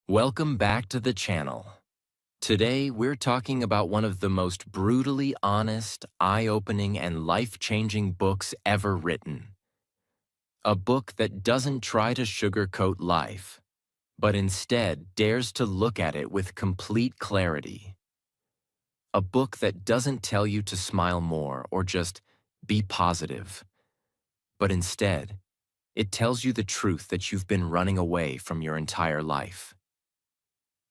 Welcome back to the channel. Today, we're talking about one of the most brutally honest, eye-opening, and life-changing books ever written. A book that doesn't try to sugarcoat life, but instead dares to look at it with complete clarity. A book that doesn't tell you to smile more or just be positive, but instead, it tells you the truth that you've been running away from your entire life.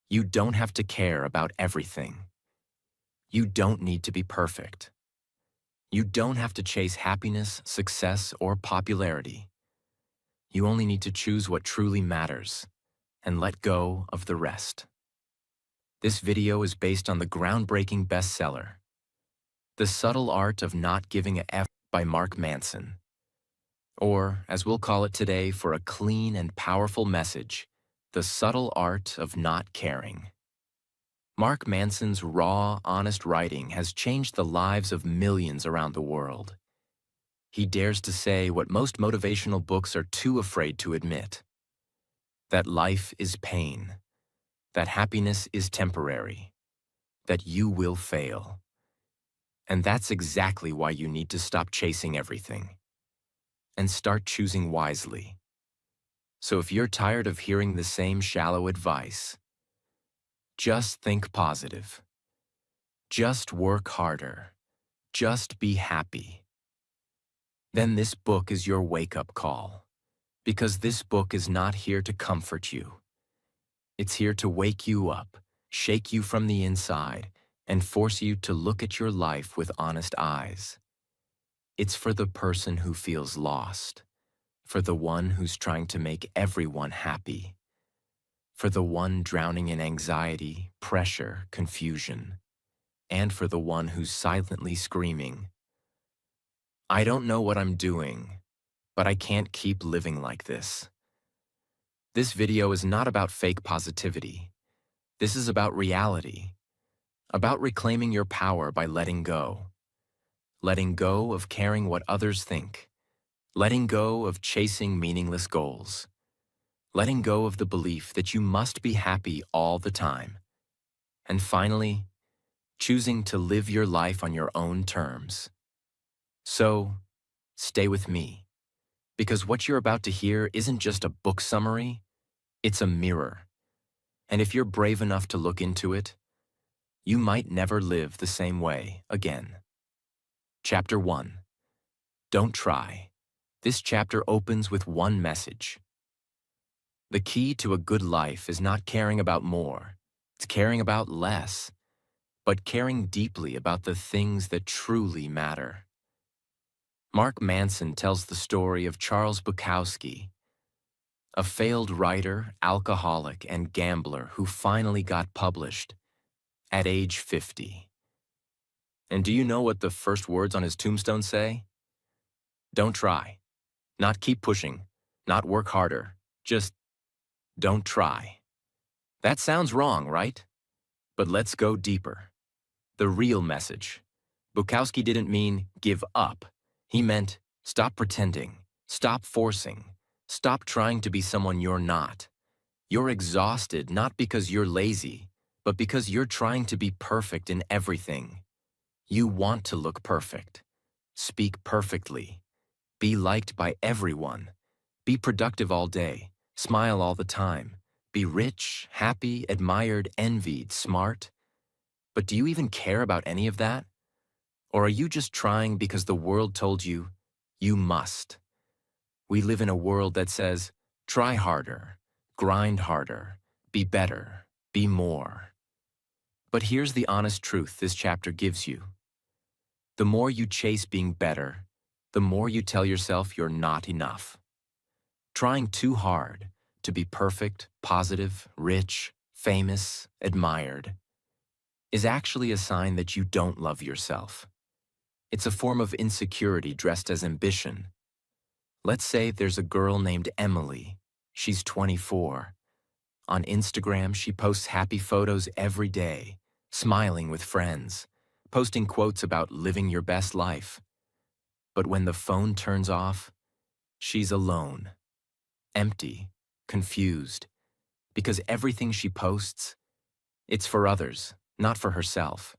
You don't have to care about everything. You don't need to be perfect. You don't have to chase happiness, success, or popularity. You only need to choose what truly matters and let go of the rest. This video is based on the groundbreaking bestseller, The Subtle Art of Not Giving a F by Mark Manson. Or, as we'll call it today for a clean and powerful message, The Subtle Art of Not Caring. Mark Manson's raw, honest writing has changed the lives of millions around the world. He dares to say what most motivational books are too afraid to admit: that life is pain, that happiness is temporary, that you will fail. And that's exactly why you need to stop chasing everything and start choosing wisely. So if you're tired of hearing the same shallow advice, just think positive. Just work harder. Just be happy. Then this book is your wake-up call, because this book is not here to comfort you. It's here to wake you up, shake you from the inside, and force you to look at your life with honest eyes. It's for the person who feels lost, for the one who's trying to make everyone happy, for the one drowning in anxiety, pressure, confusion, and for the one who's silently screaming, "I don't know what I'm doing, but I can't keep living like this." This video is not about fake positivity. This is about reality, about reclaiming your power by letting go of caring what others think, letting go of chasing meaningless goals, letting go of the belief that you must be happy all the time, and finally, choosing to live your life on your own terms. So, stay with me, because what you're about to hear isn't just a book summary, it's a mirror. And if you're brave enough to look into it, you might never live the same way again. Chapter 1. Don't try. This chapter opens with one message. The key to a good life is not caring about more, it's caring about less, but caring deeply about the things that truly matter. Mark Manson tells the story of Charles Bukowski, a failed writer, alcoholic, and gambler who finally got published at age 50. And do you know what the first words on his tombstone say? Don't try. Not keep pushing. Not work harder. Just don't try. That sounds wrong, right? But let's go deeper. The real message. Bukowski didn't mean give up. He meant stop pretending, stop forcing, stop trying to be someone you're not. You're exhausted not because you're lazy, but because you're trying to be perfect in everything. You want to look perfect, speak perfectly, be liked by everyone, be productive all day, smile all the time, be rich, happy, admired, envied, smart. But do you even care about any of that? Or are you just trying because the world told you, you must? We live in a world that says, try harder, grind harder, be better, be more. But here's the honest truth this chapter gives you. The more you chase being better, the more you tell yourself you're not enough. Trying too hard to be perfect, positive, rich, famous, admired is actually a sign that you don't love yourself. It's a form of insecurity dressed as ambition. Let's say there's a girl named Emily. She's 24. On Instagram, she posts happy photos every day, smiling with friends, posting quotes about living your best life. But when the phone turns off, she's alone, empty, confused, because everything she posts, it's for others, not for herself.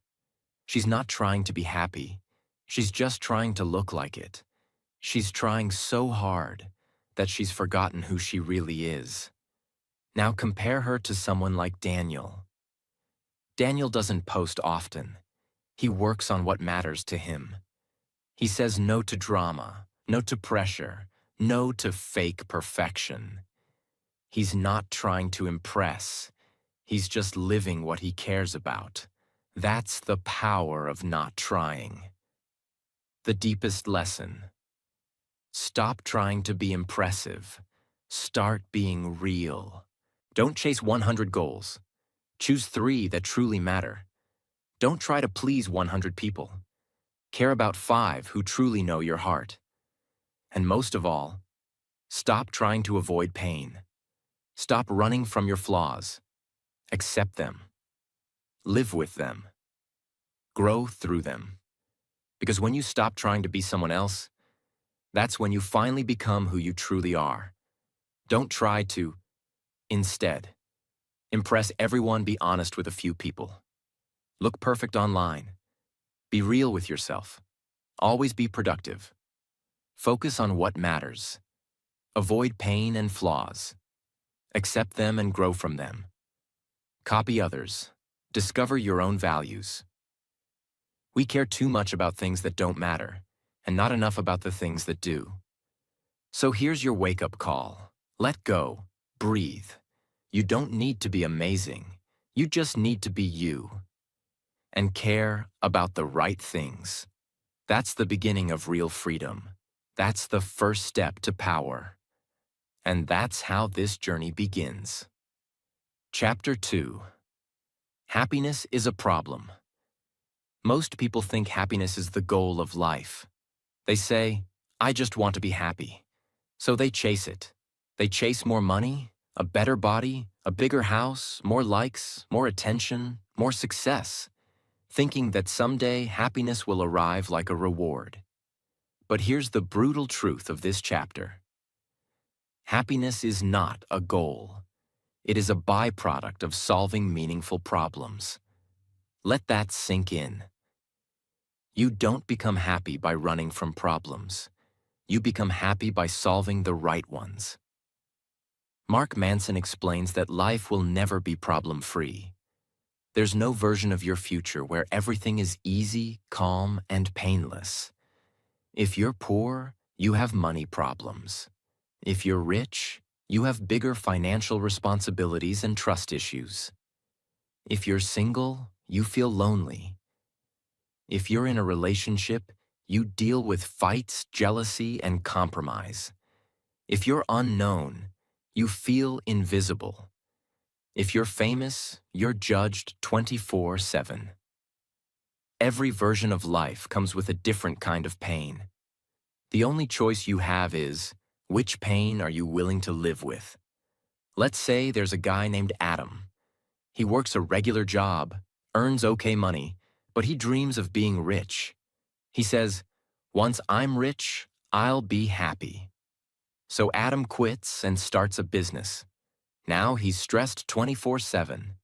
She's not trying to be happy. She's just trying to look like it. She's trying so hard that she's forgotten who she really is. Now compare her to someone like Daniel. Daniel doesn't post often. He works on what matters to him. He says no to drama, no to pressure, no to fake perfection. He's not trying to impress. He's just living what he cares about. That's the power of not trying. The deepest lesson. Stop trying to be impressive. Start being real. Don't chase 100 goals. Choose 3 that truly matter. Don't try to please 100 people. Care about 5 who truly know your heart. And most of all, stop trying to avoid pain. Stop running from your flaws. Accept them. Live with them. Grow through them. Because when you stop trying to be someone else, that's when you finally become who you truly are. Don't try to, instead, impress everyone, be honest with a few people. Look perfect online. Be real with yourself. Always be productive. Focus on what matters. Avoid pain and flaws. Accept them and grow from them. Copy others. Discover your own values. We care too much about things that don't matter, and not enough about the things that do. So here's your wake-up call. Let go. Breathe. You don't need to be amazing. You just need to be you. And care about the right things. That's the beginning of real freedom. That's the first step to power. And that's how this journey begins. Chapter 2. Happiness is a problem. Most people think happiness is the goal of life. They say, I just want to be happy. So they chase it. They chase more money, a better body, a bigger house, more likes, more attention, more success, thinking that someday happiness will arrive like a reward. But here's the brutal truth of this chapter. Happiness is not a goal. It is a byproduct of solving meaningful problems. Let that sink in. You don't become happy by running from problems. You become happy by solving the right ones. Mark Manson explains that life will never be problem-free. There's no version of your future where everything is easy, calm, and painless. If you're poor, you have money problems. If you're rich, you have bigger financial responsibilities and trust issues. If you're single, you feel lonely. If you're in a relationship, you deal with fights, jealousy, and compromise. If you're unknown, you feel invisible. If you're famous, you're judged 24/7. Every version of life comes with a different kind of pain. The only choice you have is, which pain are you willing to live with? Let's say there's a guy named Adam. He works a regular job, earns okay money, but he dreams of being rich. He says, once I'm rich, I'll be happy. So Adam quits and starts a business. Now he's stressed 24/7.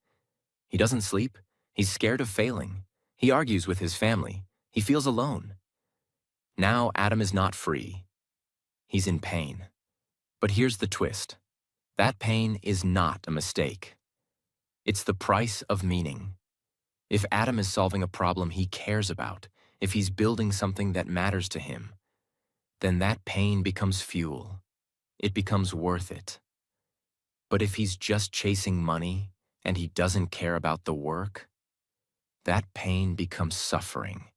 He doesn't sleep. He's scared of failing. He argues with his family. He feels alone. Now Adam is not free. He's in pain. But here's the twist. That pain is not a mistake. It's the price of meaning. If Adam is solving a problem he cares about, if he's building something that matters to him, then that pain becomes fuel. It becomes worth it. But if he's just chasing money and he doesn't care about the work, that pain becomes suffering,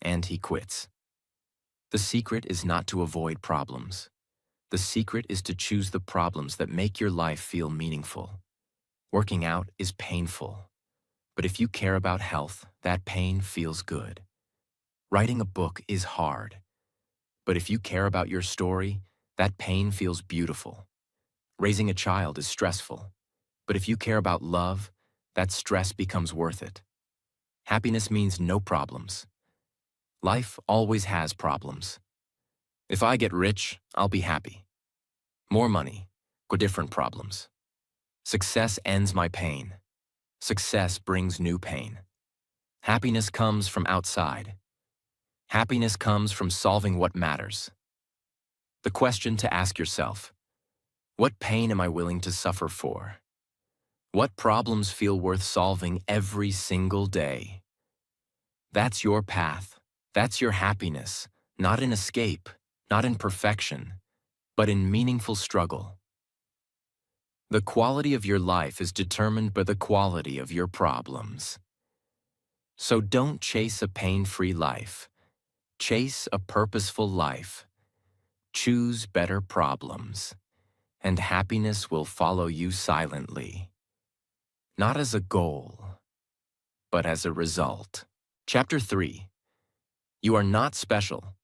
and he quits. The secret is not to avoid problems. The secret is to choose the problems that make your life feel meaningful. Working out is painful, but if you care about health, that pain feels good. Writing a book is hard, but if you care about your story, that pain feels beautiful. Raising a child is stressful, but if you care about love, that stress becomes worth it. Happiness means no problems. Life always has problems. If I get rich, I'll be happy. More money, different problems. Success ends my pain. Success brings new pain. Happiness comes from outside. Happiness comes from solving what matters. The question to ask yourself: what pain am I willing to suffer for? What problems feel worth solving every single day? That's your path. That's your happiness, not in escape, not in perfection, but in meaningful struggle. The quality of your life is determined by the quality of your problems. So don't chase a pain-free life. Chase a purposeful life. Choose better problems, and happiness will follow you silently. Not as a goal, but as a result. Chapter 3. You are not special.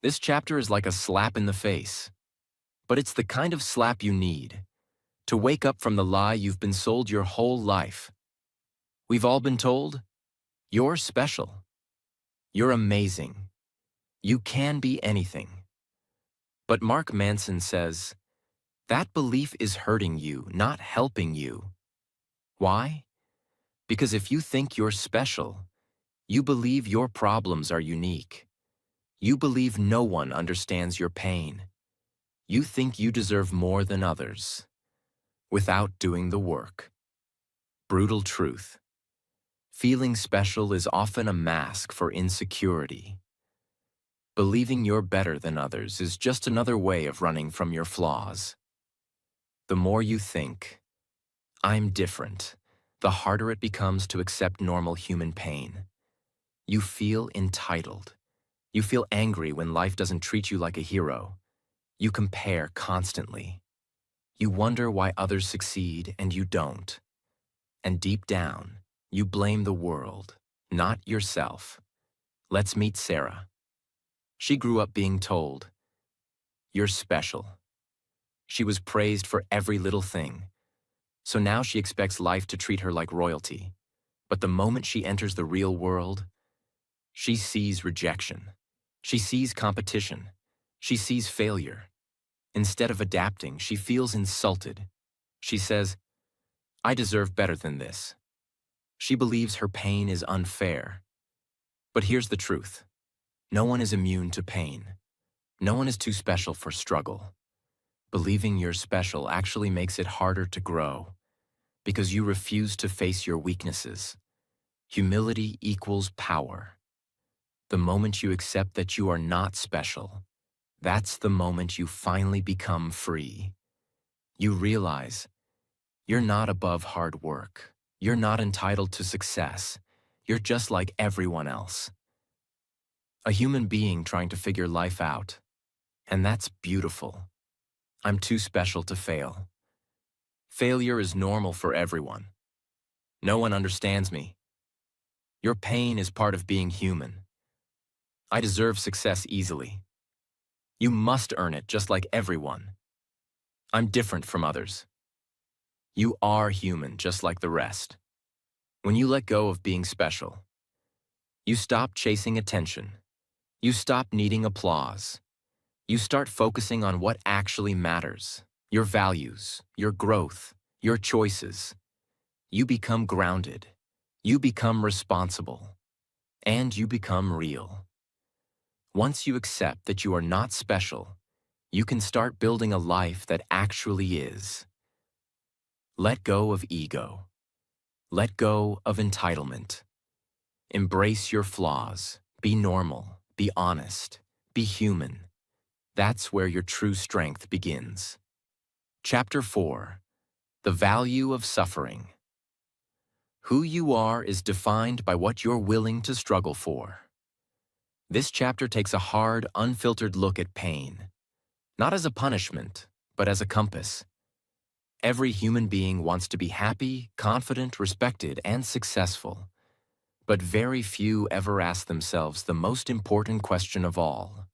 This chapter is like a slap in the face, but it's the kind of slap you need to wake up from the lie you've been sold your whole life. We've all been told, you're special. You're amazing. You can be anything. But Mark Manson says, that belief is hurting you, not helping you. Why? Because if you think you're special, you believe your problems are unique. You believe no one understands your pain. You think you deserve more than others, without doing the work. Brutal truth. Feeling special is often a mask for insecurity. Believing you're better than others is just another way of running from your flaws. The more you think, I'm different, the harder it becomes to accept normal human pain. You feel entitled. You feel angry when life doesn't treat you like a hero. You compare constantly. You wonder why others succeed and you don't. And deep down, you blame the world, not yourself. Let's meet Sarah. She grew up being told, you're special. She was praised for every little thing. So now she expects life to treat her like royalty. But the moment she enters the real world, she sees rejection. She sees competition. She sees failure. Instead of adapting, she feels insulted. She says, I deserve better than this. She believes her pain is unfair. But here's the truth. No one is immune to pain. No one is too special for struggle. Believing you're special actually makes it harder to grow, because you refuse to face your weaknesses. Humility equals power. The moment you accept that you are not special, that's the moment you finally become free. You realize you're not above hard work. You're not entitled to success. You're just like everyone else. A human being trying to figure life out. And that's beautiful. I'm too special to fail. Failure is normal for everyone. No one understands me. Your pain is part of being human. I deserve success easily. You must earn it just like everyone. I'm different from others. You are human just like the rest. When you let go of being special, you stop chasing attention. You stop needing applause. You start focusing on what actually matters, your values, your growth, your choices. You become grounded. You become responsible. And you become real. Once you accept that you are not special, you can start building a life that actually is. Let go of ego. Let go of entitlement. Embrace your flaws. Be normal. Be honest. Be human. That's where your true strength begins. Chapter 4. The Value of Suffering. Who you are is defined by what you're willing to struggle for. This chapter takes a hard, unfiltered look at pain, not as a punishment, but as a compass. Every human being wants to be happy, confident, respected, and successful. But very few ever ask themselves the most important question of all.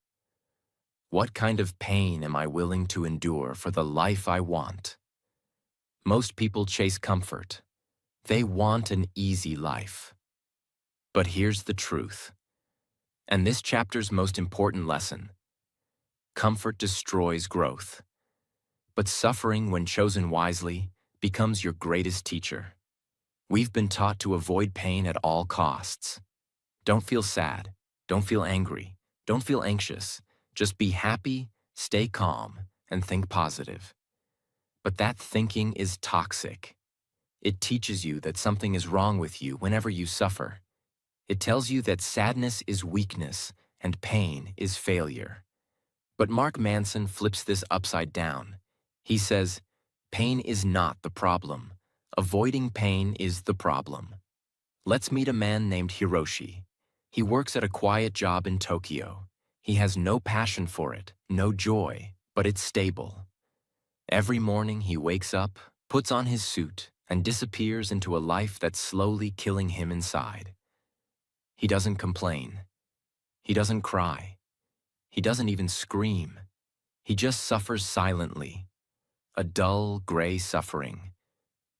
What kind of pain am I willing to endure for the life I want? Most people chase comfort. They want an easy life. But here's the truth, and this chapter's most important lesson. Comfort destroys growth. But suffering, when chosen wisely, becomes your greatest teacher. We've been taught to avoid pain at all costs. Don't feel sad. Don't feel angry. Don't feel anxious. Just be happy, stay calm, and think positive. But that thinking is toxic. It teaches you that something is wrong with you whenever you suffer. It tells you that sadness is weakness and pain is failure. But Mark Manson flips this upside down. He says, pain is not the problem. Avoiding pain is the problem. Let's meet a man named Hiroshi. He works at a quiet job in Tokyo. He has no passion for it, no joy, but it's stable. Every morning he wakes up, puts on his suit, and disappears into a life that's slowly killing him inside. He doesn't complain. He doesn't cry. He doesn't even scream. He just suffers silently, a dull, gray suffering,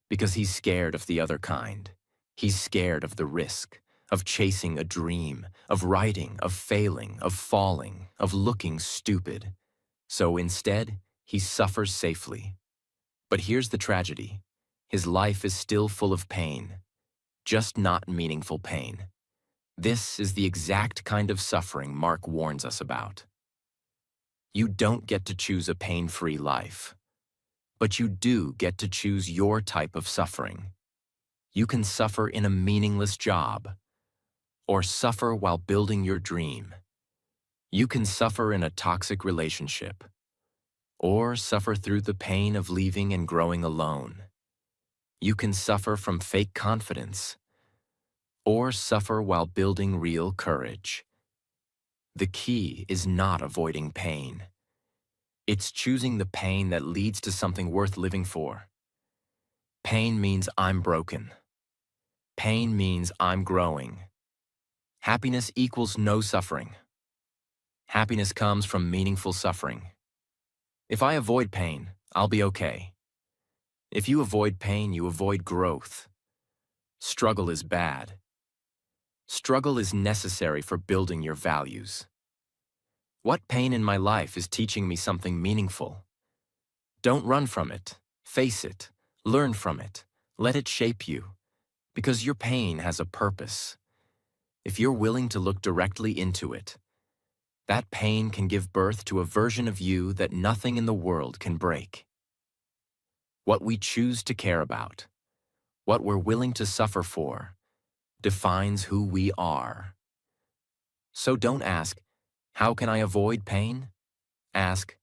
because he's scared of the other kind. He's scared of the risk, of chasing a dream, of writing, of failing, of falling, of looking stupid. So instead, he suffers safely. But here's the tragedy. His life is still full of pain, just not meaningful pain. This is the exact kind of suffering Mark warns us about. You don't get to choose a pain-free life, but you do get to choose your type of suffering. You can suffer in a meaningless job, or suffer while building your dream. You can suffer in a toxic relationship, or suffer through the pain of leaving and growing alone. You can suffer from fake confidence, or suffer while building real courage. The key is not avoiding pain. It's choosing the pain that leads to something worth living for. Pain means I'm broken. Pain means I'm growing. Happiness equals no suffering. Happiness comes from meaningful suffering. If I avoid pain, I'll be okay. If you avoid pain, you avoid growth. Struggle is bad. Struggle is necessary for building your values. What pain in my life is teaching me something meaningful? Don't run from it. Face it. Learn from it. Let it shape you. Because your pain has a purpose. If you're willing to look directly into it, that pain can give birth to a version of you that nothing in the world can break. What we choose to care about, what we're willing to suffer for, defines who we are. So don't ask, how can I avoid pain? Ask,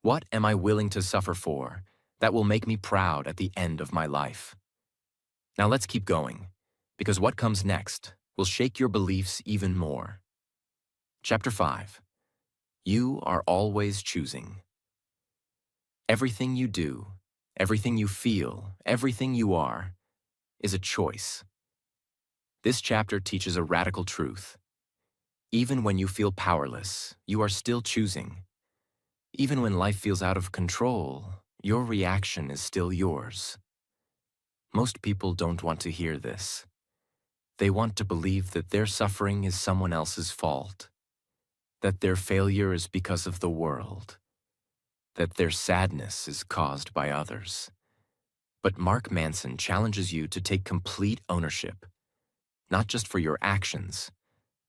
what am I willing to suffer for that will make me proud at the end of my life? Now let's keep going, because what comes next will shake your beliefs even more. Chapter 5. You are always choosing. Everything you do, everything you feel, everything you are, is a choice. This chapter teaches a radical truth. Even when you feel powerless, you are still choosing. Even when life feels out of control, your reaction is still yours. Most people don't want to hear this. They want to believe that their suffering is someone else's fault, that their failure is because of the world, that their sadness is caused by others. But Mark Manson challenges you to take complete ownership, not just for your actions,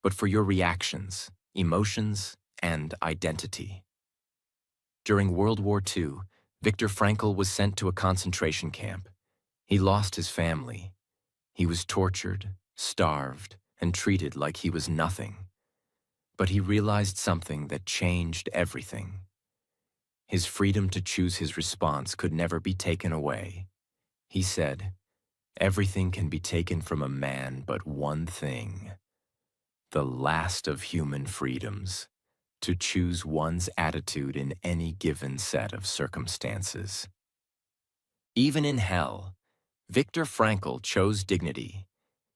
but for your reactions, emotions, and identity. During World War II, Viktor Frankl was sent to a concentration camp. He lost his family. He was tortured, starved, and treated like he was nothing. But he realized something that changed everything. His freedom to choose his response could never be taken away. He said, "Everything can be taken from a man but one thing, the last of human freedoms, to choose one's attitude in any given set of circumstances." Even in hell, Viktor Frankl chose dignity.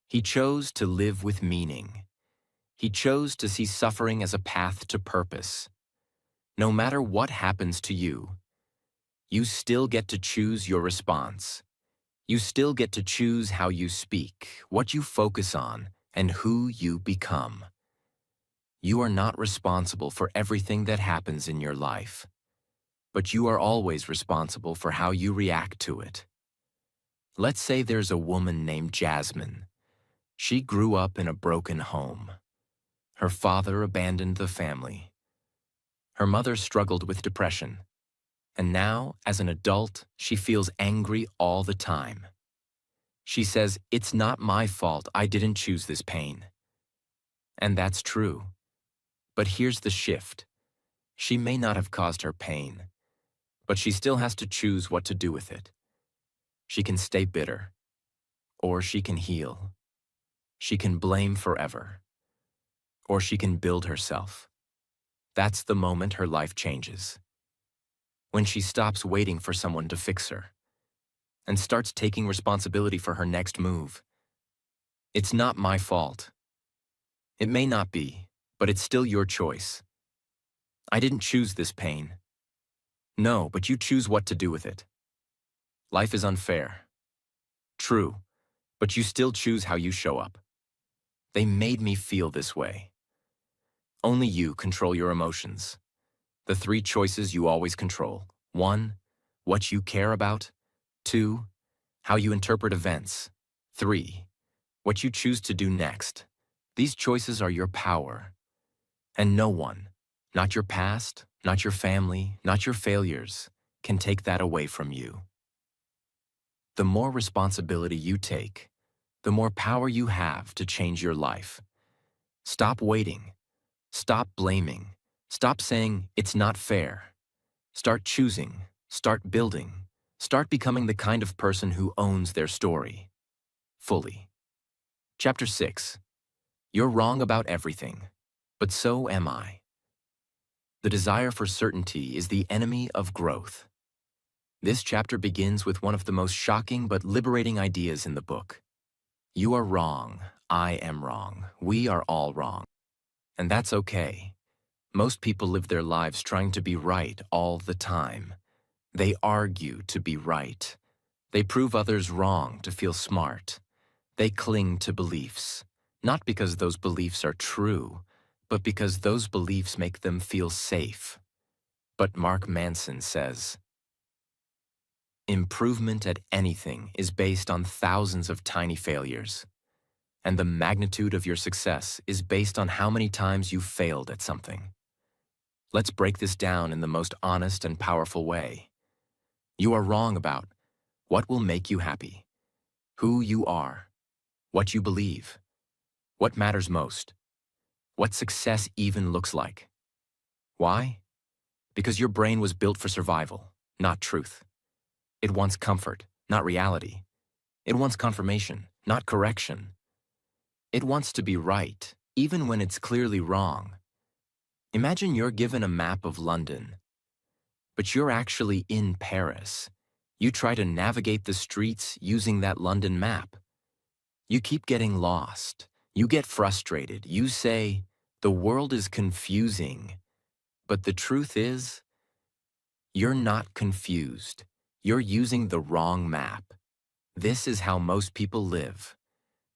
He chose to live with meaning. He chose to see suffering as a path to purpose. No matter what happens to you, you still get to choose your response. You still get to choose how you speak, what you focus on, and who you become. You are not responsible for everything that happens in your life, but you are always responsible for how you react to it. Let's say there's a woman named Jasmine. She grew up in a broken home. Her father abandoned the family. Her mother struggled with depression. And now, as an adult, she feels angry all the time. She says, "It's not my fault, I didn't choose this pain." And that's true. But here's the shift. She may not have caused her pain, but she still has to choose what to do with it. She can stay bitter, or she can heal. She can blame forever, or she can build herself. That's the moment her life changes. When she stops waiting for someone to fix her and starts taking responsibility for her next move. It's not my fault. It may not be, but it's still your choice. I didn't choose this pain. No, but you choose what to do with it. Life is unfair. True, but you still choose how you show up. They made me feel this way. Only you control your emotions. The 3 choices you always control. 1, what you care about. 2, how you interpret events. 3, what you choose to do next. These choices are your power. And no one, not your past, not your family, not your failures, can take that away from you. The more responsibility you take, the more power you have to change your life. Stop waiting. Stop blaming. Stop saying, "It's not fair." Start choosing. Start building. Start becoming the kind of person who owns their story. Fully. Chapter 6. You're wrong about everything, but so am I. The desire for certainty is the enemy of growth. This chapter begins with one of the most shocking but liberating ideas in the book. You are wrong. I am wrong. We are all wrong. And that's okay. Most people live their lives trying to be right all the time. They argue to be right. They prove others wrong to feel smart. They cling to beliefs, not because those beliefs are true, but because those beliefs make them feel safe. But Mark Manson says, improvement at anything is based on thousands of tiny failures. And the magnitude of your success is based on how many times you failed at something. Let's break this down in the most honest and powerful way. You are wrong about what will make you happy, who you are, what you believe, what matters most, what success even looks like. Why? Because your brain was built for survival, not truth. It wants comfort, not reality. It wants confirmation, not correction. It wants to be right, even when it's clearly wrong. Imagine you're given a map of London, but you're actually in Paris. You try to navigate the streets using that London map. You keep getting lost. You get frustrated. You say, "The world is confusing." But the truth is, you're not confused. You're using the wrong map. This is how most people live.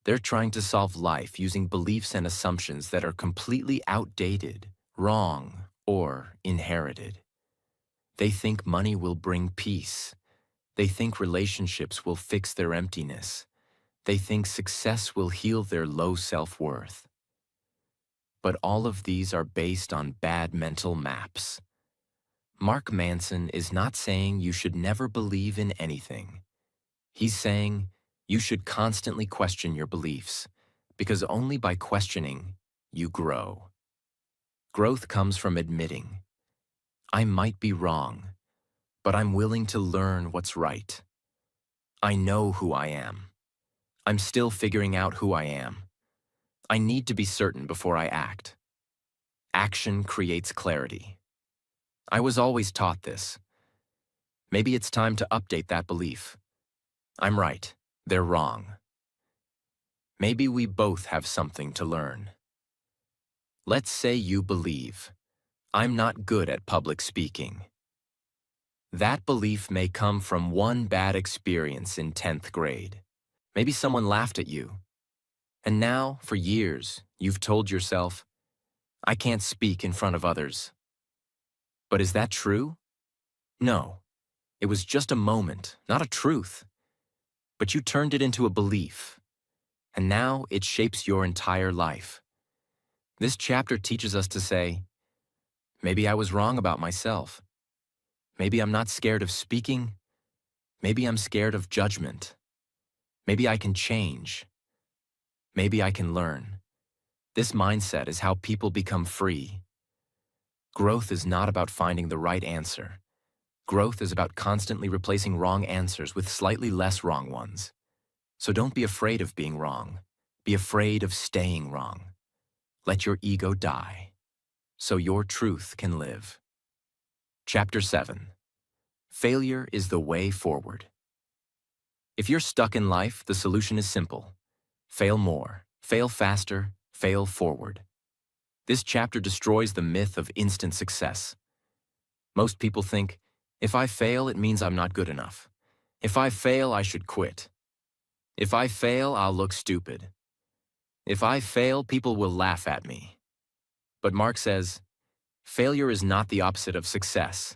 They're trying to solve life using beliefs and assumptions that are completely outdated, wrong, or inherited. They think money will bring peace. They think relationships will fix their emptiness. They think success will heal their low self-worth. But all of these are based on bad mental maps. Mark Manson is not saying you should never believe in anything. He's saying you should constantly question your beliefs, because only by questioning, you grow. Growth comes from admitting, I might be wrong, but I'm willing to learn what's right. I know who I am. I'm still figuring out who I am. I need to be certain before I act. Action creates clarity. I was always taught this. Maybe it's time to update that belief. I'm right. They're wrong. Maybe we both have something to learn. Let's say you believe, I'm not good at public speaking. That belief may come from one bad experience in 10th grade. Maybe someone laughed at you. And now, for years, you've told yourself, I can't speak in front of others. But is that true? No. It was just a moment, not a truth. but you turned it into a belief, and now it shapes your entire life. This chapter teaches us to say, maybe I was wrong about myself. Maybe I'm not scared of speaking. Maybe I'm scared of judgment. Maybe I can change. Maybe I can learn. This mindset is how people become free. Growth is not about finding the right answer. Growth is about constantly replacing wrong answers with slightly less wrong ones. So don't be afraid of being wrong. Be afraid of staying wrong. Let your ego die, so your truth can live. Chapter 7. Failure is the way forward. If you're stuck in life, the solution is simple. Fail more, fail faster, fail forward. This chapter destroys the myth of instant success. Most people think, if I fail, it means I'm not good enough. If I fail, I should quit. If I fail, I'll look stupid. If I fail, people will laugh at me. But Mark says, failure is not the opposite of success.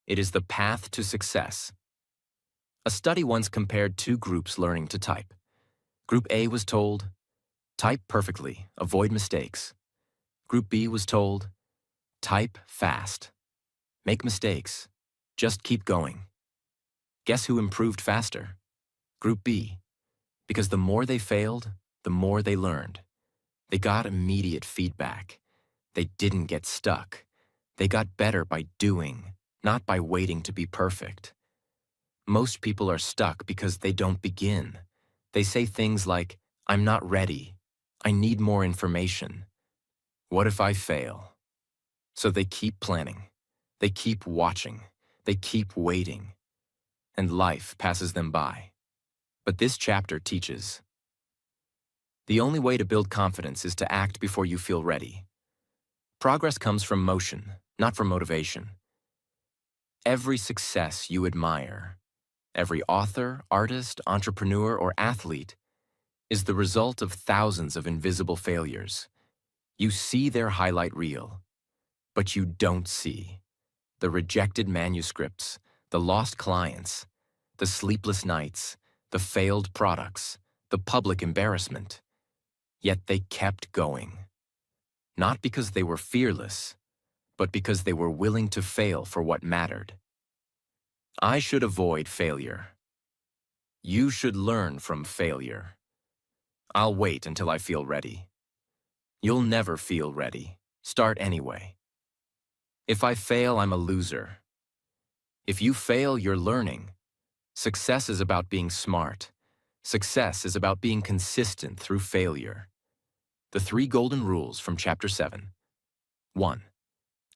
It is the path to success. A study once compared two groups learning to type. Group A was told, type perfectly, avoid mistakes. Group B was told, type fast. Make mistakes. Just keep going. Guess who improved faster? Group B. Because the more they failed, the more they learned. They got immediate feedback. They didn't get stuck. They got better by doing, not by waiting to be perfect. Most people are stuck because they don't begin. They say things like, I'm not ready. I need more information. What if I fail? So they keep planning. They keep watching. They keep waiting. And life passes them by. But this chapter teaches, the only way to build confidence is to act before you feel ready. Progress comes from motion, not from motivation. Every success you admire, every author, artist, entrepreneur, or athlete is the result of thousands of invisible failures. You see their highlight reel, but you don't see the rejected manuscripts, the lost clients, the sleepless nights, the failed products, the public embarrassment. Yet they kept going. Not because they were fearless, but because they were willing to fail for what mattered. I should avoid failure. You should learn from failure. I'll wait until I feel ready. You'll never feel ready. Start anyway. If I fail, I'm a loser. If you fail, you're learning. Success is about being smart. Success is about being consistent through failure. The 3 golden rules from Chapter 7. 1.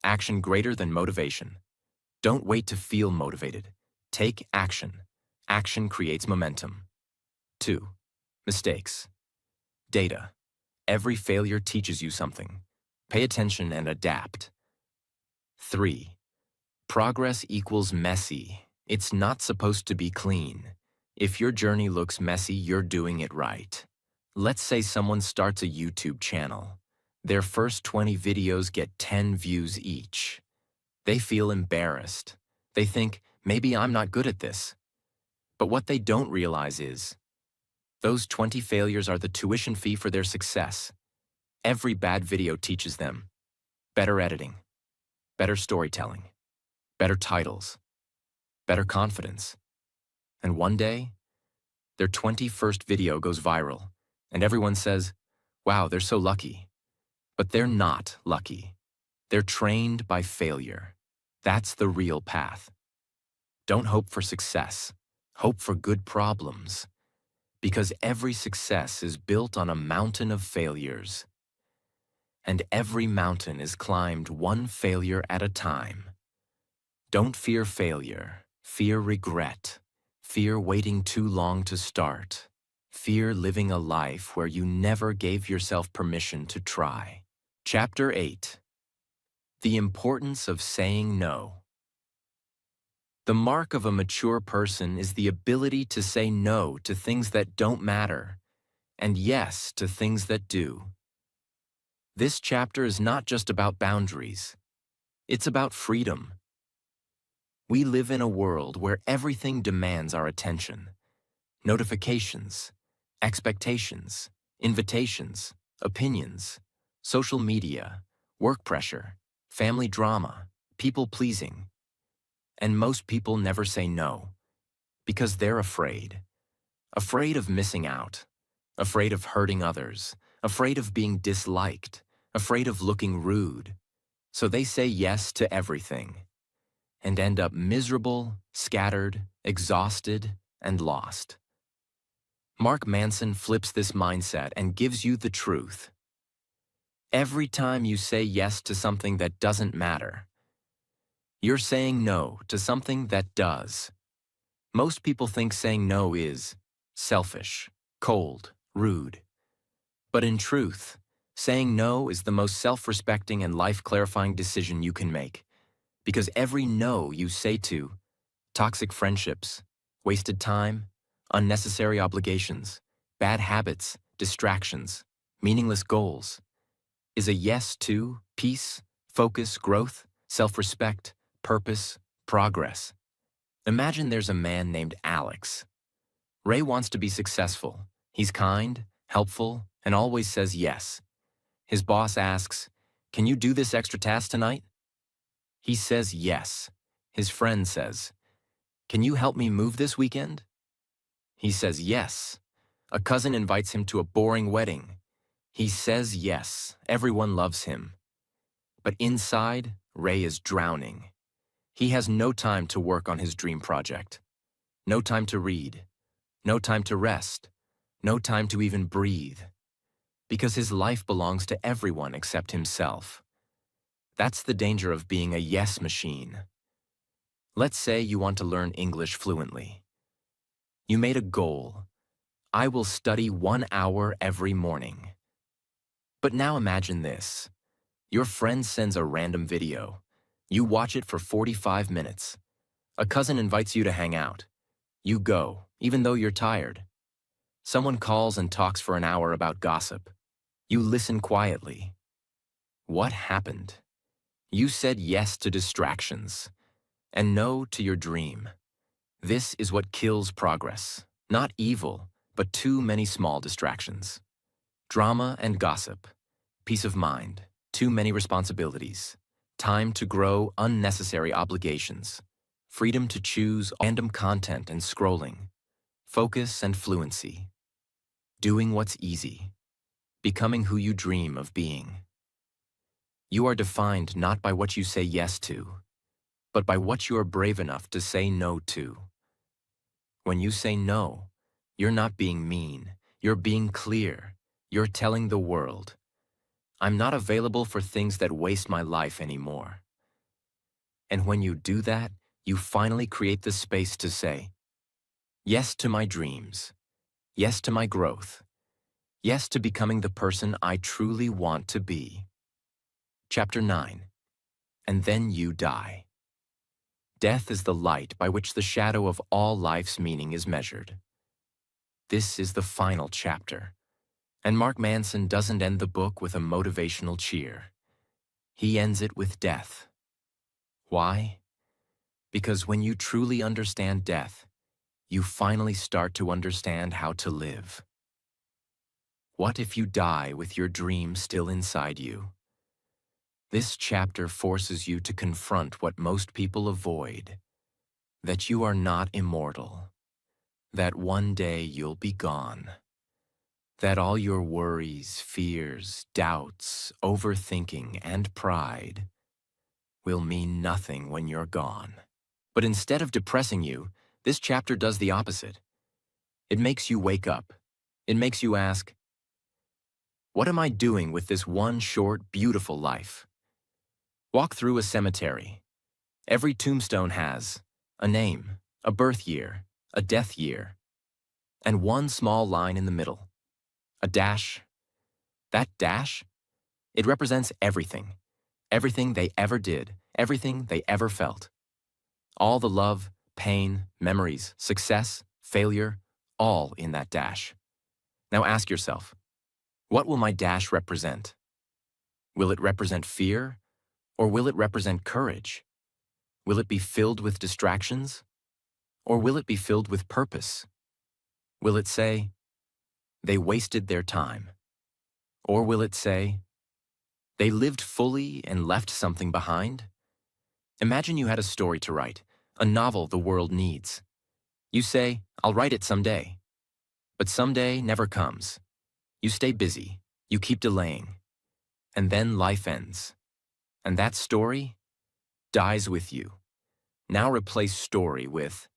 Action greater than motivation. Don't wait to feel motivated. Take action. Action creates momentum. 2. Mistakes. Data. Every failure teaches you something. Pay attention and adapt. 3. Progress equals messy. It's not supposed to be clean. If your journey looks messy, you're doing it right. Let's say someone starts a YouTube channel. Their first 20 videos get 10 views each. They feel embarrassed. They think, maybe I'm not good at this. But what they don't realize is, those 20 failures are the tuition fee for their success. Every bad video teaches them better editing, better storytelling, better titles, better confidence. And one day, their 21st video goes viral, and everyone says, wow, they're so lucky. But they're not lucky. They're trained by failure. That's the real path. Don't hope for success. Hope for good problems. Because every success is built on a mountain of failures. And every mountain is climbed one failure at a time. Don't fear failure. Fear regret. Fear waiting too long to start. Fear living a life where you never gave yourself permission to try. Chapter 8. The importance of saying no. The mark of a mature person is the ability to say no to things that don't matter, and yes to things that do. This chapter is not just about boundaries. It's about freedom. We live in a world where everything demands our attention. notifications, expectations, invitations, opinions, social media, work pressure, family drama, people pleasing. And most people never say no because they're afraid. Afraid of missing out, afraid of hurting others, afraid of being disliked, afraid of looking rude. So they say yes to everything and end up miserable, scattered, exhausted, and lost. Mark Manson flips this mindset and gives you the truth. Every time you say yes to something that doesn't matter, you're saying no to something that does. Most people think saying no is selfish, cold, rude. But in truth, saying no is the most self-respecting and life-clarifying decision you can make. Because every no you say to toxic friendships, wasted time, unnecessary obligations, bad habits, distractions, meaningless goals, is a yes to peace, focus, growth, self-respect, purpose, progress. Imagine there's a man named Alex. Ray wants to be successful. He's kind, helpful, and always says yes. His boss asks, "Can you do this extra task tonight?" He says yes. His friend says, "Can you help me move this weekend?" He says yes. A cousin invites him to a boring wedding. He says yes. Everyone loves him. But inside, Ray is drowning. He has no time to work on his dream project. No time to read. No time to rest. No time to even breathe. Because his life belongs to everyone except himself. That's the danger of being a yes machine. Let's say you want to learn English fluently. You made a goal. I will study 1 hour every morning. But now imagine this. Your friend sends a random video. You watch it for 45 minutes. A cousin invites you to hang out. You go, even though you're tired. Someone calls and talks for an hour about gossip. You listen quietly. What happened? You said yes to distractions and no to your dream. This is what kills progress. Not evil, but too many small distractions. Drama and gossip. Peace of mind. Too many responsibilities. Time to grow, unnecessary obligations. Freedom to choose random content and scrolling. Focus and fluency. Doing what's easy. Becoming who you dream of being. You are defined not by what you say yes to, but by what you are brave enough to say no to. When you say no, you're not being mean. You're being clear. You're telling the world, I'm not available for things that waste my life anymore. And when you do that, you finally create the space to say, yes to my dreams. Yes to my growth. Yes to becoming the person I truly want to be. Chapter 9. And then you die. Death is the light by which the shadow of all life's meaning is measured. This is the final chapter. And Mark Manson doesn't end the book with a motivational cheer. He ends it with death. Why? Because when you truly understand death, you finally start to understand how to live. What if you die with your dream still inside you? This chapter forces you to confront what most people avoid, that you are not immortal, that one day you'll be gone. That all your worries, fears, doubts, overthinking, and pride will mean nothing when you're gone. But instead of depressing you, this chapter does the opposite. It makes you wake up. It makes you ask, what am I doing with this one short, beautiful life? Walk through a cemetery. Every tombstone has a name, a birth year, a death year, and one small line in the middle. A dash. That dash? It represents everything. Everything they ever did, everything they ever felt. All the love, pain, memories, success, failure, all in that dash. Now ask yourself, what will my dash represent? Will it represent fear, or will it represent courage? Will it be filled with distractions, or will it be filled with purpose? Will it say, they wasted their time? Or will it say, they lived fully and left something behind? Imagine you had a story to write, a novel the world needs. You say, I'll write it someday. But someday never comes. You stay busy, you keep delaying, and then life ends. And that story dies with you. Now replace story with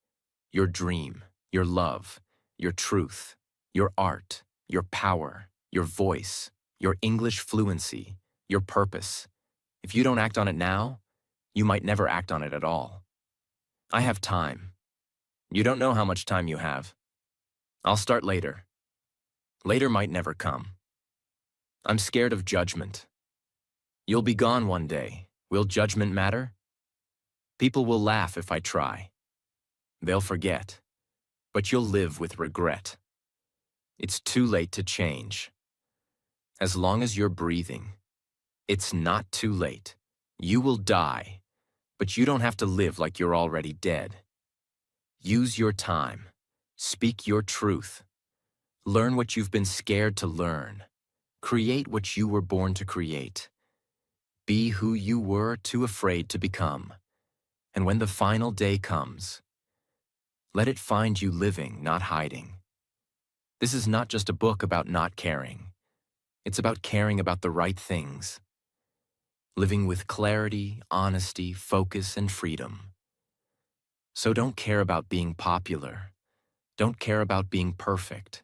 your dream, your love, your truth, your art, your power, your voice, your English fluency, your purpose. If you don't act on it now, you might never act on it at all. I have time. You don't know how much time you have. I'll start later. Later might never come. I'm scared of judgment. You'll be gone one day. Will judgment matter? People will laugh if I try. They'll forget, but you'll live with regret. It's too late to change. As long as you're breathing, it's not too late. You will die, but you don't have to live like you're already dead. Use your time. Speak your truth. Learn what you've been scared to learn. Create what you were born to create. Be who you were too afraid to become. And when the final day comes, let it find you living, not hiding. This is not just a book about not caring. It's about caring about the right things. Living with clarity, honesty, focus, and freedom. So don't care about being popular. Don't care about being perfect.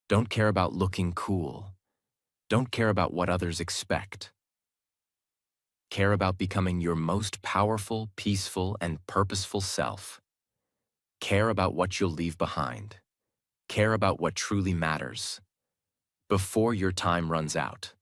Don't care about looking cool. Don't care about what others expect. Care about becoming your most powerful, peaceful, and purposeful self. Care about what you'll leave behind. Care about what truly matters. Before your time runs out.